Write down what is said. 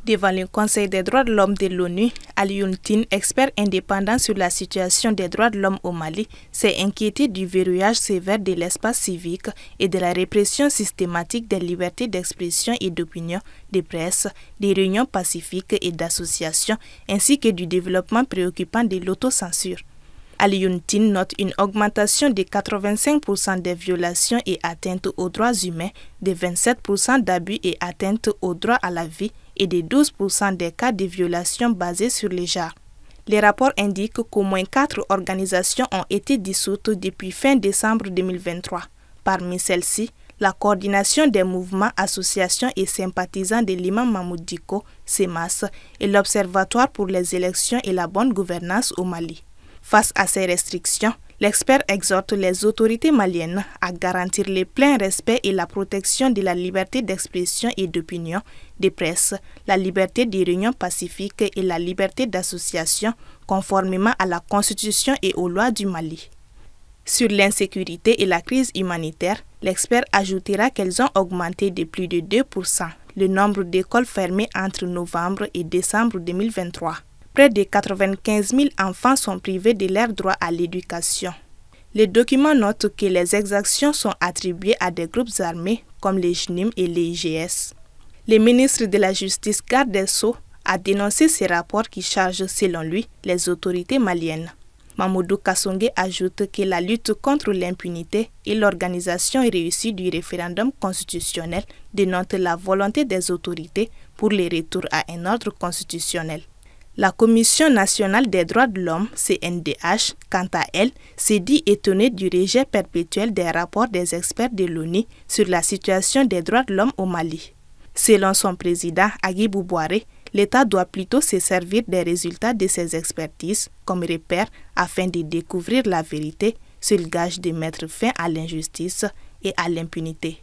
Devant le Conseil des droits de l'homme de l'ONU, Alioune Tine, expert indépendant sur la situation des droits de l'homme au Mali, s'est inquiété du verrouillage sévère de l'espace civique et de la répression systématique des libertés d'expression et d'opinion, de presse, des réunions pacifiques et d'associations, ainsi que du développement préoccupant de l'autocensure. Alioune Tine note une augmentation de 85% des violations et atteintes aux droits humains, de 27% d'abus et atteintes au droit à la vie et de 12% des cas de violations basées sur les genres. Les rapports indiquent qu'au moins 4 organisations ont été dissoutes depuis fin décembre 2023. Parmi celles-ci, la coordination des mouvements, associations et sympathisants de l'imam Mahmoud Dicko, CEMAS, et l'Observatoire pour les élections et la bonne gouvernance au Mali. Face à ces restrictions, l'expert exhorte les autorités maliennes à garantir le plein respect et la protection de la liberté d'expression et d'opinion, de presse, la liberté de réunion pacifique et la liberté d'association, conformément à la Constitution et aux lois du Mali. Sur l'insécurité et la crise humanitaire, l'expert ajoutera qu'elles ont augmenté de plus de 2% le nombre d'écoles fermées entre novembre et décembre 2023. Près de 95 000 enfants sont privés de leur droit à l'éducation. Le document note que les exactions sont attribuées à des groupes armés comme les JNIM et les IGS. Le ministre de la Justice, garde des Sceaux, a dénoncé ces rapports qui chargent, selon lui, les autorités maliennes. Mamadou Kassongué ajoute que la lutte contre l'impunité et l'organisation réussie du référendum constitutionnel dénotent la volonté des autorités pour le retour à un ordre constitutionnel. La Commission nationale des droits de l'homme, CNDH, quant à elle, s'est dit étonnée du rejet perpétuel des rapports des experts de l'ONU sur la situation des droits de l'homme au Mali. Selon son président, Agibou Bouaré, l'État doit plutôt se servir des résultats de ces expertises comme repère afin de découvrir la vérité, sur le gage de mettre fin à l'injustice et à l'impunité.